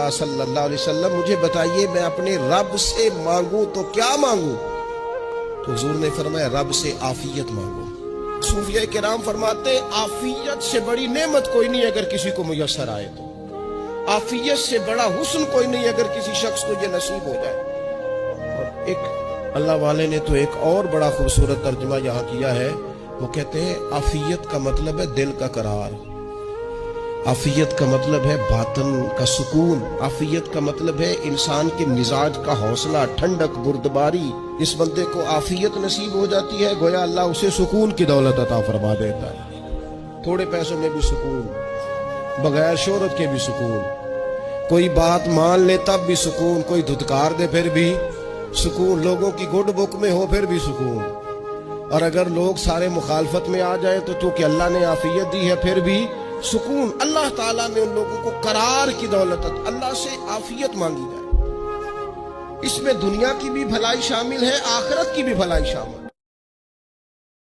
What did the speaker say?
اللہ صلی اللہ علیہ وسلم مجھے بتائیے میں اپنے رب سے مانگوں تو کیا مانگوں؟ تو حضور نے فرمایا رب سے عافیت مانگو۔ صوفیہ کرام فرماتے ہیں عافیت سے بڑی نعمت کوئی نہیں اگر کسی کو میسر آئے تو، عافیت سے بڑا حسن کوئی نہیں اگر کسی شخص کو یہ نصیب ہو جائے۔ اور ایک اللہ والے نے تو ایک اور بڑا خوبصورت ترجمہ یہاں کیا ہے، وہ کہتے ہیں عافیت کا مطلب ہے دل کا قرار، عافیت کا مطلب ہے باطن کا سکون، عافیت کا مطلب ہے انسان کے مزاج کا حوصلہ، ٹھنڈک، بردباری۔ اس بندے کو عافیت نصیب ہو جاتی ہے گویا اللہ اسے سکون کی دولت عطا فرما دیتا ہے، تھوڑے پیسوں میں بھی سکون، بغیر شہرت کے بھی سکون، کوئی بات مان لے تب بھی سکون، کوئی دھتکار دے پھر بھی سکون، لوگوں کی گڈ بک میں ہو پھر بھی سکون، اور اگر لوگ سارے مخالفت میں آ جائیں تو چونکہ اللہ نے عافیت دی ہے پھر بھی سکون۔ اللہ تعالیٰ نے ان لوگوں کو قرار کی دولت، اللہ سے عافیت مانگی جائے، اس میں دنیا کی بھی بھلائی شامل ہے، آخرت کی بھی بھلائی شامل ہے۔